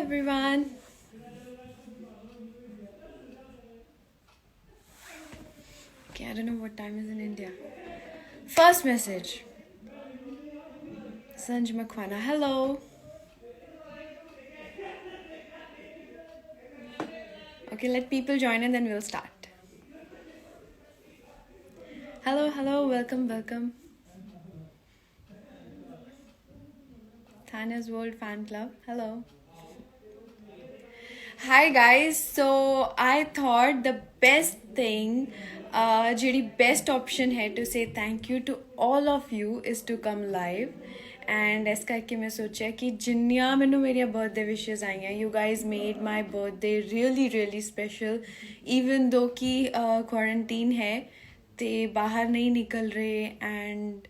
everyone. Okay, I don't know what time is in India. First message. Sanj Makwana. Hello. Okay, let people join and then we'll start. Hello. Welcome. Tana's World Fan Club. Hello. Hi guys. So I thought the best thing, ਜਿਹੜੀ best option है to say thank you to all of you is to come live. And ਇਸ ਕਰਕੇ ਮੈਂ ਸੋਚਿਆ ਕਿ ਜਿੰਨੀਆਂ ਮੈਨੂੰ ਮੇਰੀਆਂ ਬਰਥਡੇ ਵਿਸ਼ੇਸ ਆਈਆਂ you guys made my birthday really special even ਦੋ ਕਿ ਕੁਆਰੰਟੀਨ ਹੈ ਤੇ ਬਾਹਰ ਨਹੀਂ ਨਿਕਲ ਰਹੇ and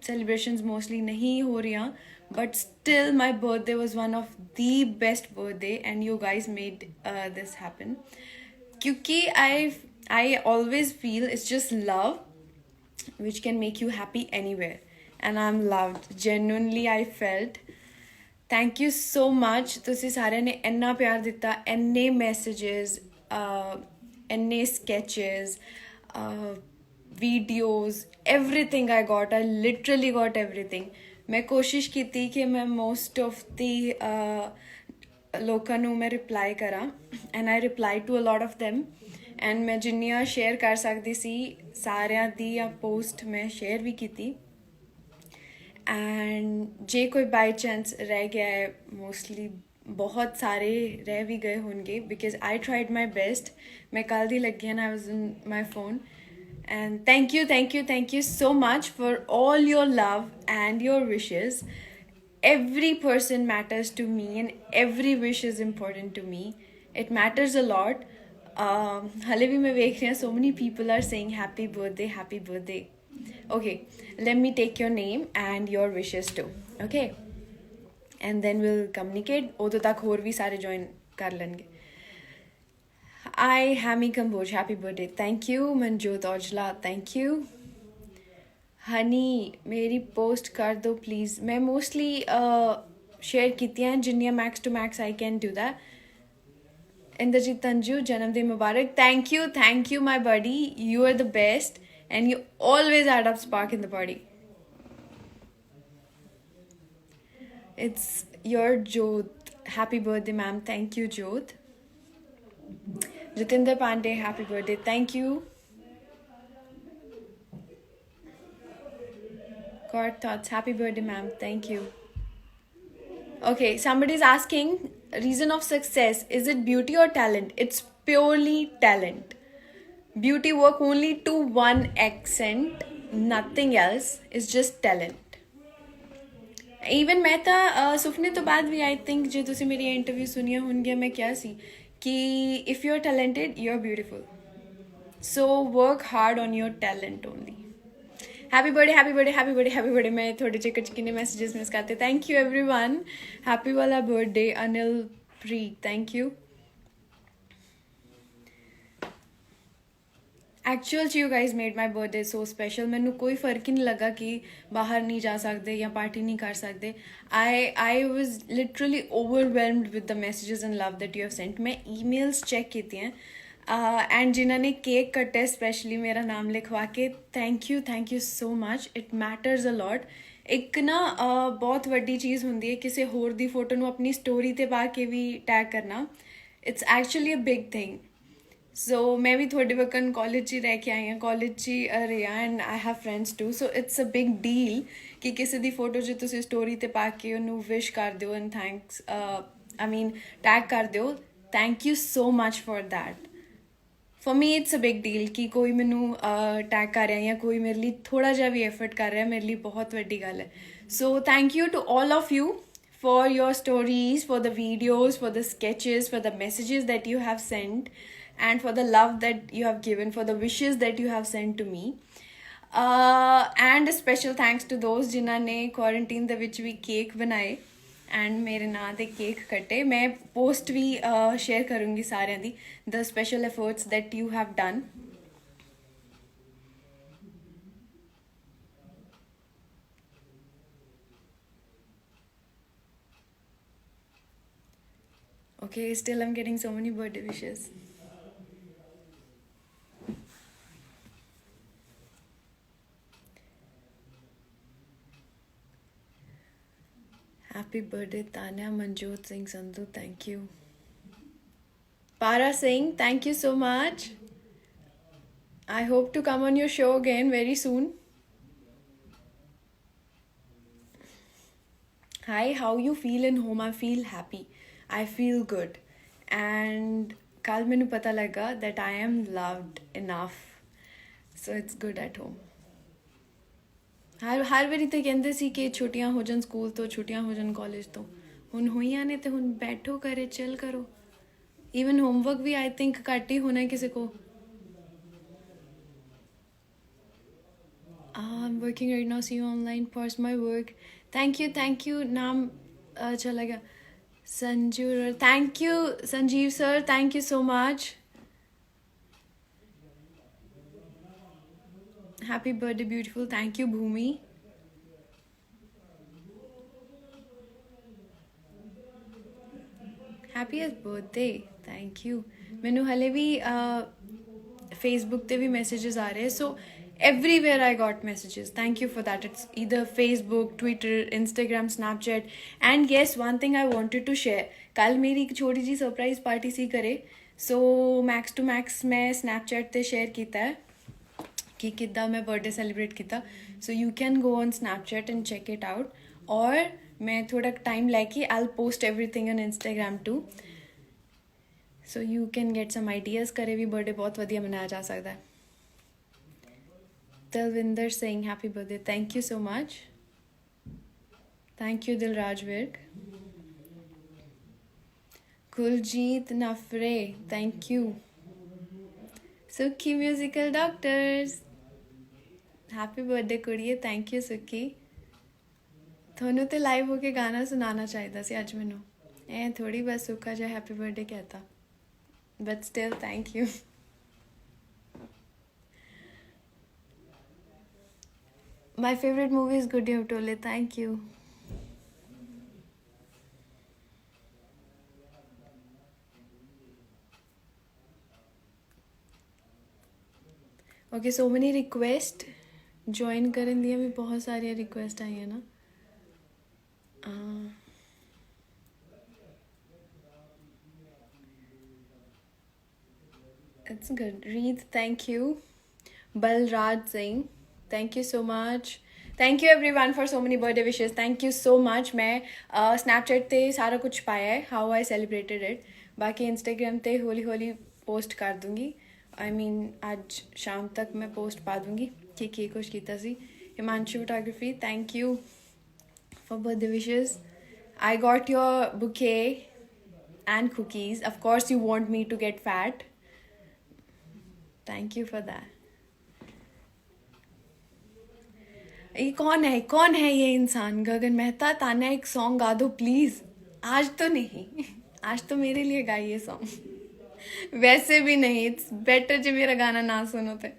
celebrations mostly nahi ho rahiyan, but still my birthday was one of the best birthday and you guys made this happen. Kyuki I always feel it's just love which can make you happy anywhere, and I'm loved. Genuinely I felt. Thank you so much. ਤੁਸੀਂ ਸਾਰਿਆਂ ਨੇ ਇੰਨਾ ਪਿਆਰ ਦਿੱਤਾ, ਇੰਨੇ messages, ਇੰਨੇ sketches, videos, everything I got. I literally got everything. मैं कोशिश की थी कि मैं most of the लोगों ਨੂੰ मैं reply करा, and I replied to a lot of them. And मैं जिन्नियां share कर सकती सी सारियां दी post मैं share भी की थी. And जे कोई बाई चांस रह गया है, मोस्टली बहुत सारे रह भी गए होंगे because I tried my best. मैं कल दी लगी and I was in my phone. And thank you so much for all your love and your wishes. Every person matters to me and every wish is important to me. It matters a lot. Hale bhi main dekh rahi hu, so many people are saying happy birthday. Okay, let me take your name and your wishes too. Okay, and then we'll communicate. Udo tak hor bhi sare join kar lenge. I Hami Kamboj, happy birthday. Thank you. Manjot Ojla, thank you. Honey, मेरी post कर दो please. मैं mostly share कीती हैं जिन्नियां max to max I can do that. Inderjit Tanju, जन्मदिन मुबारक. Thank you my buddy. You are the best and you always add up spark in the party. It's your Jyot. Happy birthday ma'am. Thank you Jyot. Jatinder Pandey, happy birthday. Thank you. God thoughts, happy birthday ma'am. Thank you. Okay, somebody's asking, reason of success, is it beauty or talent? It's purely talent. Beauty work only to one accent, nothing else. It's just talent. Even मैं ਤਾਂ ਸੁਪਨੇ ਤੋਂ ਬਾਅਦ ਵੀ I think ਜੇ ਤੁਸੀਂ ਮੇਰੀ interview ਸੁਣੀਆਂ ਹੋਣਗੀਆਂ ਮੈਂ ਕਿਹਾ ਸੀ कि if you're talented, you're beautiful. So work hard on your talent only. Happy birthday. मैं थोड़े चिकट चिकने messages मिस करते. Thank you everyone. Happy वाला birthday Anil Preet. Thank you. Actual you guys made my birthday so special. मैनू कोई फर्क ही नहीं लगा कि बाहर नहीं जा सकते या पार्टी नहीं कर सकते. I was literally overwhelmed with the messages and love that you have sent. मैं emails check कीती हैं and जिन्होंने केक कटे स्पेशली मेरा नाम लिखवा के, thank you so much. It matters a lot. एक ना बहुत वड्डी चीज़ होंदी है किसी होर दी फोटो नू अपनी स्टोरी ते पा के भी टैग करना. It's actually a big thing. So मैं भी थोड़े वकन कॉलेज ही रह के आई हूँ, कॉलेज ही रहा and I have friends too. So it's a big deal कि किसी दी फोटो जो तुसी स्टोरी ते पा के उन्होंने विश कर दो and thanks I mean tag कर दो. Thank you so much for that. For me it's a big deal कि कोई मैनू टैग कर रहा है या कोई मेरे लिए थोड़ा जा भी एफर्ट कर रहा है, मेरे लिए बहुत वड्डी गल है. So thank you to all of you for your stories, for the videos, for the sketches, for the messages that you have sent, and for the love that you have given, for the wishes that you have sent to me. And a special thanks to those जिन्हों ने quarantine ਦੇ ਵਿੱਚ ਵੀ cake बनाए and मेरे नाम ਦੇ cake कटे. मैं post भी share करूँगी सारिਆਂ ਦੀ the special efforts that you have done. Okay, still I'm getting so many birthday wishes. Happy birthday, Tanya Manjot Singh Sandhu. Thank you. Para Singh, thank you so much. I hope to come on your show again very soon. Hi, how you feel in home? I feel happy. I feel good. And कल मैंने पता लगा that I am loved enough. So it's good at home. हर ਵਾਰੀ ਤੇ ਕਹਿੰਦੇ ਸੀ ਕਿ ਛੁੱਟੀਆਂ ਹੋ ਜਾਣ ਸਕੂਲ ਤੋਂ ਛੁੱਟੀਆਂ ਹੋ ਜਾਣ ਕਾਲਜ ਤੋਂ ਹੁਣ ਹੋਈਆਂ ਨੇ ਤੇ ਹੁਣ ਬੈਠੋ ਘਰੇ ਚਿਲ ਕਰੋ ਈਵਨ ਹੋਮਵਰਕ ਵੀ ਆਈ ਥਿੰਕ ਘੱਟ ਹੀ ਹੋਣਾ ਕਿਸੇ ਕੋ I'm working right now. See you online. Pause my work. Thank you. नाम चला गया. Sanju. Thank you, Sanjeev sir. Thank you so much. Happy birthday, beautiful. Thank you, Bhumi. Happiest birthday. Thank you. मैनू हले भी Facebook ते भी messages आ रहे हैं. So everywhere I got messages. Thank you for that. It's either Facebook, Twitter, Instagram, Snapchat. And yes, one thing I wanted to share. कल मेरी एक छोटी जी सरप्राइज पार्टी सी करे. So max to max मैं Snapchat ते share किया है कि कितना मैं बर्थडे सेलिब्रेट किया. So you can go on Snapchat and check it out. और मैं थोड़ा टाइम लेके I'll post everything on Instagram too. So you can get some ideas. करे भी बर्थडे बहुत वधिया मनाया जा सकता है. Dalvinder saying happy birthday. Thank you so much. Thank you, Dilraj Virk. Kuljeet Nafre. Thank you. Sukhi Musical Doctors. Happy birthday कुड़िए. Thank you Sukhi. ਤੁਹਾਨੂੰ ਤੇ ਲਾਈਵ ਹੋ ਕੇ ਗਾਣਾ ਸੁਣਾਉਣਾ ਚਾਹੀਦਾ ਸੀ ਅੱਜ ਮੈਨੂੰ ਐ ਥੋੜੀ ਬਸ ਸੁੱਖਾ ਜਿਹਾ ਹੈਪੀ ਬਰਥਡੇ ਕਹਿਤਾ but still thank you My favorite movie is Good Year Tole. Thank you. Okay, so many requests. Join ਕਰਨ ਦੀਆਂ ਵੀ ਬਹੁਤ ਸਾਰੀਆਂ ਰਿਕੁਐਸਟ ਆਈਆਂ ਨਾ. It's good. Reed, thank you. Balraj Singh, thank you so much. Thank you everyone for so many birthday wishes. Thank you so much. मैं Snapchat ते सारा कुछ पाया है how I celebrated it. बाकी Instagram ते होली होली post कर दूँगी. I mean आज शाम तक मैं post पा दूँगी कि कुछ कीता सी. Himanshu Photography, thank you for birthday wishes. I got your bouquet and cookies. Of course you want me to get fat. Thank you for that. ये कौन है ये इंसान गगन मेहता तान्या एक सॉन्ग गा दो प्लीज आज तो नहीं आज तो मेरे लिए गाइए सॉन्ग वैसे भी नहीं इट्स बेटर जो मेरा गाना ना सुनो थे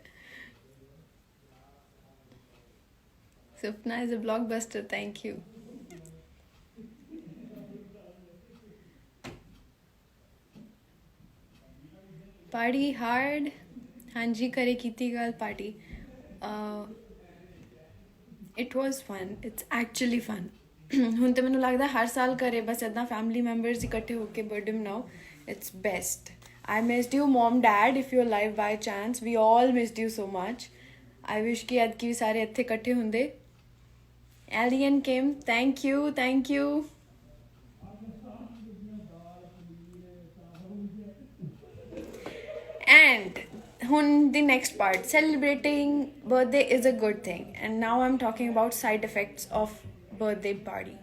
Sapna is a blockbuster thank you party hard हाँ जी करे कीती गल party it was fun it's actually fun ਹੁਣ ਤੇ ਮੈਨੂੰ ਲੱਗਦਾ ਹਰ ਸਾਲ ਕਰੇ ਬਸ ਇੱਦਾਂ ਫੈਮਿਲੀ ਮੈਂਬਰਸ ਇਕੱਠੇ ਹੋ ਕੇ ਬਰਥਡੇ ਮਨਾਓ it's best I missed you mum dad if you are live by chance we all missed you so much I wish ਕਿ ਅੱਜ ਵੀ ਸਾਰੇ ਇੱਥੇ ਇਕੱਠੇ ਹੁੰਦੇ alien came thank you and the next part celebrating birthday is a good thing and now I'm talking about side effects of birthday party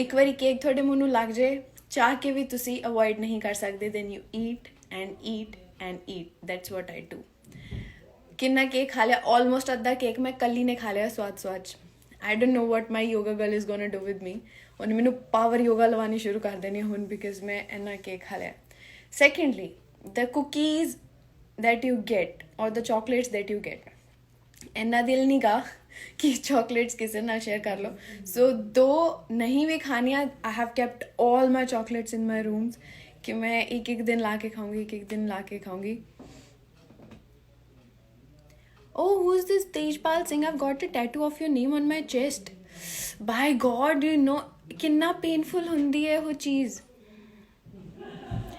ਇੱਕ ਵਾਰੀ cake ਤੁਹਾਡੇ ਮੂੰਹ ਨੂੰ ਲੱਗ ਜਾਏ ਚਾਹ ਕੇ ਵੀ ਤੁਸੀਂ ਅਵੋਇਡ ਨਹੀਂ ਕਰ ਸਕਦੇ then you eat and eat that's what I do ਕਿੰਨਾ ਕੇਕ ਖਾ ਲਿਆ almost ਅੱਧਾ ਕੇਕ ਮੈਂ ਕੱਲੀ ਨੇ ਖਾ ਲਿਆ ਸਵਾਦ I don't know what my yoga girl is gonna do with me ਉਹਨੇ ਮੈਨੂੰ ਪਾਵਰ ਯੋਗਾ ਲਵਾਉਣੀ ਸ਼ੁਰੂ ਕਰ ਦੇਣੀ ਹੁਣ because ਮੈਂ ਇੰਨਾ ਕੇਕ ਖਾ ਲਿਆ secondly the cookies that you get or the chocolates that you get ਇੰਨਾ ਦਿਲ ਨਹੀਂ ਗਾ कि chocolates किसी ना share कर लो so दो नहीं भी खानियाँ I have kept all my chocolates in my rooms कि मैं एक एक दिन ला के खाऊंगी, एक एक दिन ला के खाऊंगी. Oh, who's this Tejpal Singh? I've got a tattoo of your name on my chest. By God, you know कितना painful हुंदी है वो चीज़.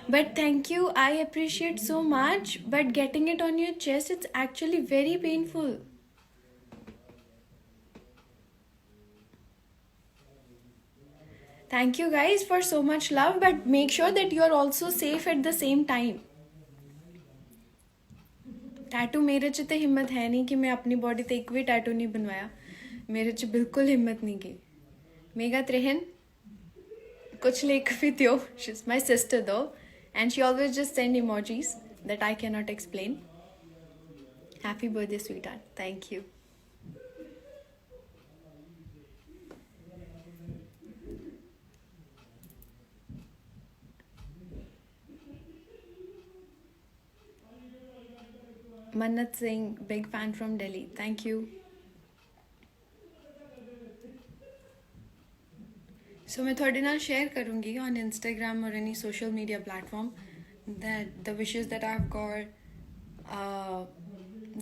But thank you, I appreciate so much. But getting it on your chest, it's actually very painful. Thank you guys for so much love, but make sure that you are also safe at the same time. Tattoo मेरे च ते हिम्मत है नहीं कि मैं अपनी body ते एक भी टैटू नहीं बनवाया. मेरे च बिल्कुल हिम्मत नहीं की. मेगा त्रेहन कुछ लेख भी थियो. She's my sister though, and she always just send emojis that I cannot explain. Happy birthday, sweetheart. Thank you. Mannat Singh, big fan from Delhi. Thank you. So मैं थोड़े नाल share करूँगी on Instagram or any social media platform that the wishes that I've got,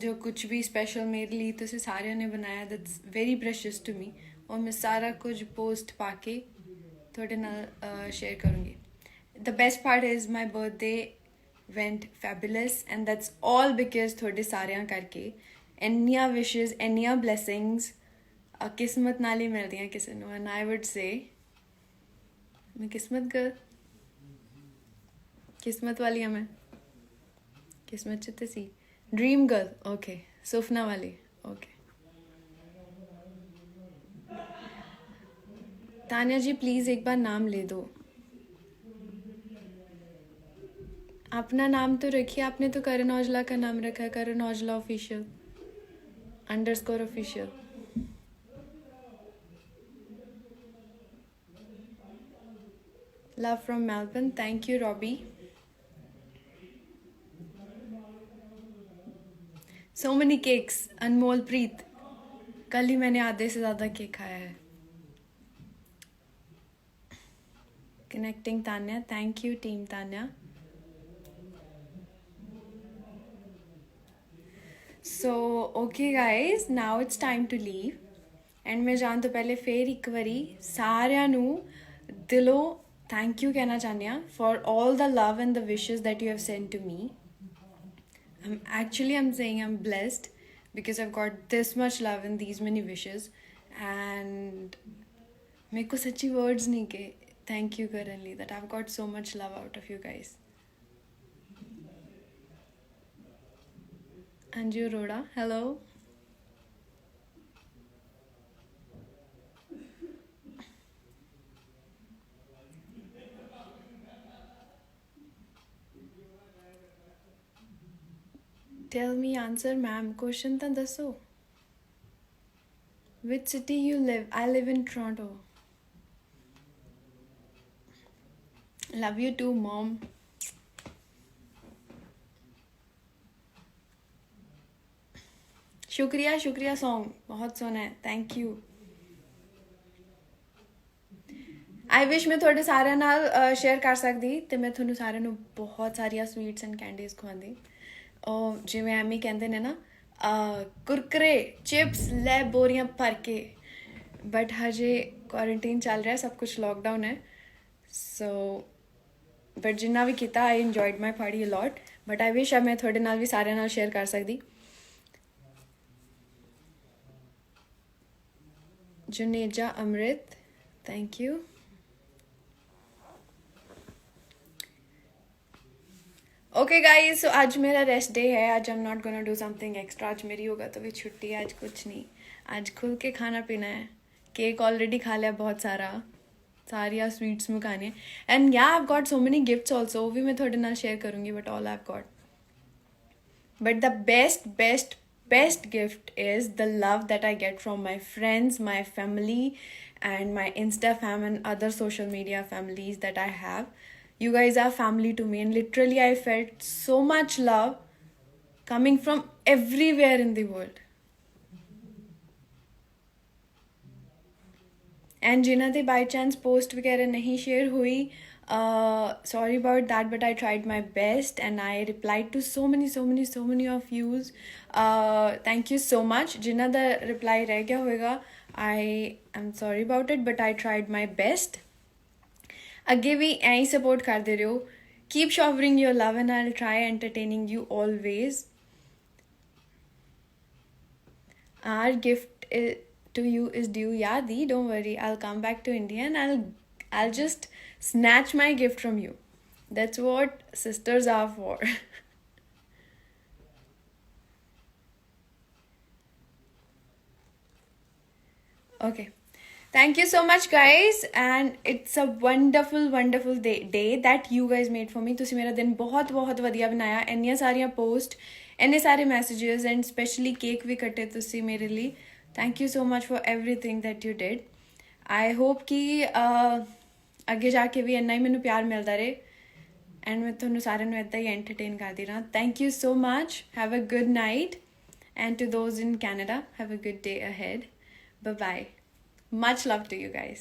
जो कुछ भी special मेरे लिए तो से सारे ने बनाया, that's very precious to me. और मैं सारा कुछ post पाके थोड़े नाल share करूँगी. The best part is my birthday went fabulous, and that's all because थोड़े सारे करके enniya wishes, enniya blessings किस्मत नाल ही मिलती हैं किसी ਨੂੰ. And I would say मैं किस्मत गर्ल, किस्मत वाली हूँ मैं. किस्मत चित्ते सी ड्रीम गर्ल. ओके, सुफना वाली. ओके तानिया जी प्लीज एक बार नाम ले दो. अपना नाम तो रखिए. आपने तो करण औजला का नाम रखा है, Karan Aujla official _ official. Love from Melbourne. Thank you, Robbie. So many cakes. Anmol Preet, कल ही मैंने आधे से ज़्यादा केक खाया है. Connecting Tanya. Thank you, team Tanya. So, okay guys, now it's time to leave. And मैं जान तो पहले फिर एक बारी सारिਆਂ ਨੂੰ दिलों thank you कहना चाहनी हाँ for all the love and the wishes that you have sent to me. I'm saying I'm blessed because I've got this much love and these many wishes. And मेरे को सच्ची words नहीं के thank you करने लिए that I've got so much love out of you guys. Anju Roda, hello. Tell me answer, ma'am. Question ਤਾਂ ਦੱਸੋ. Which city you live? I live in Toronto. Love you too, mom. शुक्रिया शुक्रिया song बहुत सोहना है. Thank you. I wish मैं थोड़े सारे नाल शेयर कर सकती तो मैं थोनू सारे ਨੂੰ बहुत सारिया स्वीट्स एंड कैंडीज ਖਵਾਉਂਦੀ. ਉਹ ਜਿਵੇਂ ਐਮੀ ਕਹਿੰਦੇ ਨੇ ਨਾ ਕੁਰਕਰੇ चिप्स ਲੈ बोरियां भर के. बट हजे क्वारंटीन चल रहा है, सब कुछ लॉकडाउन है. सो बट जिन्ना भी किया I enjoyed my party a lot. But I wish मैं थोड़े नाल भी सारे नाल शेयर कर सकती. Juneja Amrit, thank you. Okay guys, so आज मेरा रेस्ट डे है. आज I am not gonna do something extra. आज मेरी होगा तो भी छुट्टी है. आज कुछ नहीं, आज खुल के खाना पीना है. केक ऑलरेडी खा लिया बहुत सारा, सारिया स्वीट्स में खाने. एंड या I got so many gifts also, वो भी मैं थोड़े नाल शेयर करूँगी. But all I got, but the best best best gift is the love that I get from my friends, my family, and my Insta fam and other social media families that I have. You guys are family to me, and literally I felt so much love coming from everywhere in the world. And जिन्हां दे by chance post वगैरह नहीं share हुई, Sorry about that, but I tried my best and I replied to so many of yous. Thank you so much. Jinna the reply reh gaya hoega, I am sorry about it, but I tried my best. ਅੱਗੇ ਵੀ ਐਂ ਹੀ support ਕਰਦੇ ਰਹੋ. Keep showering your love and I'll try entertaining you always. Our gift to you is due. Yadi, don't worry. I'll come back to India and I'll just snatch my gift from you. That's what sisters are for. Okay. Thank you so much, guys, and it's a wonderful day that you guys made for me. ਤੁਸੀਂ ਮੇਰਾ ਦਿਨ ਬਹੁਤ ਵਧੀਆ ਬਣਾਇਆ. ਇੰਨੀਆਂ ਸਾਰੀਆਂ post, ਇੰਨੇ ਸਾਰੇ ਮੈਸੇजेस and especially ਕੇਕ ਵੀ ਕੱਟੇ ਤੁਸੀਂ ਮੇਰੇ ਲਈ. Thank you so much for everything that you did. I hope ਕਿ ਅੱਗੇ ਜਾ ਕੇ ਵੀ ਇੰਨਾ ਹੀ ਮੈਨੂੰ ਪਿਆਰ ਮਿਲਦਾ ਰਹੇ and ਮੈਂ ਤੁਹਾਨੂੰ ਸਾਰਿਆਂ ਨੂੰ ਇੱਦਾਂ ਹੀ entertain ਕਰਦੀ ਰਹਾਂ. Thank you so much. Have a good night. And to those in Canada, have a good day ahead. Bye-bye. Much love to you guys.